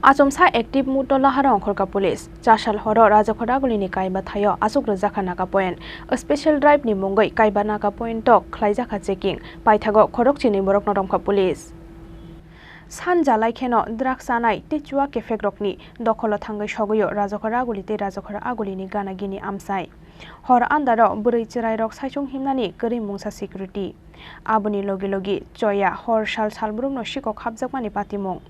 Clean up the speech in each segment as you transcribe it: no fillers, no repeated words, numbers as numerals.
Asomsa active mutola harong khorka police chashal horo rajakhora gulini kaiba thayo asuk rajaka naka point a special drive ni mungoi kaiba naka point tok khlaijaka checking paithago khorok chini borok noromkha police Sanjalai kheno draksanai te chua kefek rokni dokholo thangai sogoyo rajakhora gulite rajakhora agulini gana gini amsai hor andaro burui chirai rok saisung himnani kari mungsa security aboni logi logi choya hor sal salbrum no sikok habjakmani patimung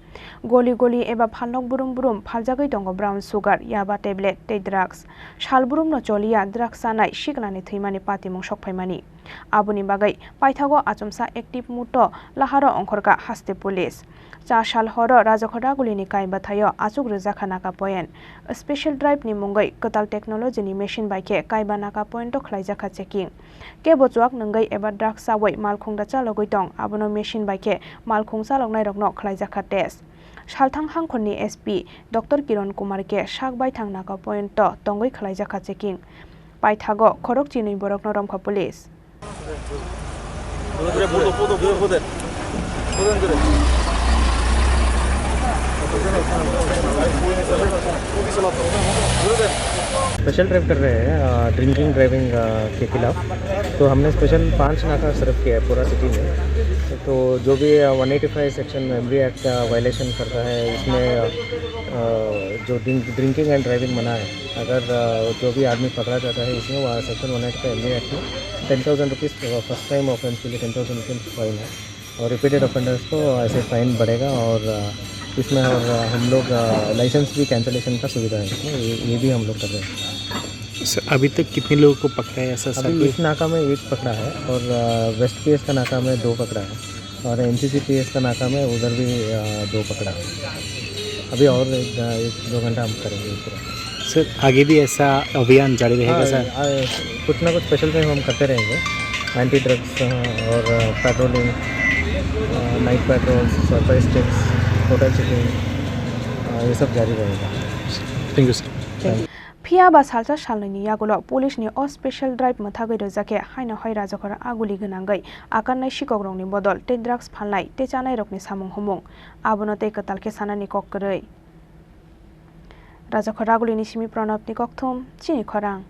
goli goli eba phalok burum burum phaljagai tongo brown sugar yaba tablet te drugs salbrum no choliya drugs sanai siklani thimani patimung sokphaimani aboni bagai paithago achomsa active muto laharo ongkhorka haste police cha sal horo rajakhora gulini kaiba thayo achuk rejaka naka point special drive ni mungai kotal technology ni machine baike kaiba naka point to khlaijaka checking kebo chuak nangai eba drugs sawai malkhungda chalogoi tong abono machine baike malkhung chaloknai rokno khlaijaka test Salthang hangkhoni SP Dr Kiran Kumar ke sakbai thang naka point to tongoi khlaijaka checking paithago khorok chini borok noromkha police special drive कर रहे हैं drinking driving के खिलाफ। तो हमने special 5 नाका सर्व किया है पूरा सिटी में। तो जो भी 185 सेक्शन मेमोरी एक्ट वायलेशन करता है इसमें जो ड्रिंकिंग एंड ड्राइविंग मना है। अगर जो भी आदमी पकड़ा जाता है इसमें वह सेक्शन 185 मेमोरी एक्ट में 10,000 रुपीज़ फर्स्ट टाइम ऑफेंस के लिए 10,000 रुपीज़ फाइन है और रिपीटेड ऑफेंडर्स को ऐसे फाइन बढ़ेगा और इसमें और हम लोग लाइसेंस भी कैंसलेशन का सुविधा है ये भी हम लोग कर रहे हैं। अभी तक कितने लोगों को पकड़ा है ऐसा? अभी इस नाका में 1 पकड़ा है और वेस्ट पीएस का नाका में 2 पकड़ा है और एनसीसी पीएस का नाका में उधर भी 2 पकड़ा है। अभी और 1-2 घंटा हम करेंगे पूरा। सर आगे भी ऐसा अभियान जारी रहेगा? सर कुछ ना कुछ स्पेशल टाइम हम करते रहेंगे। एंटी ड्रग्स और patrolling, night patrols, surprise tips, hotel checking ये सब जारी रहेगा। Thank you sir. Pia ba salsa salni yagulo police ni o special drive mathagai rojake haina hoi rajakhora aguli gonangai akannai sikogrong ni bodol te drugs phalnai te chanai rokni samung humung abono te katalke sanani kokkoroi rajakhora aguli ni simi pranab ni kokthum chini khorang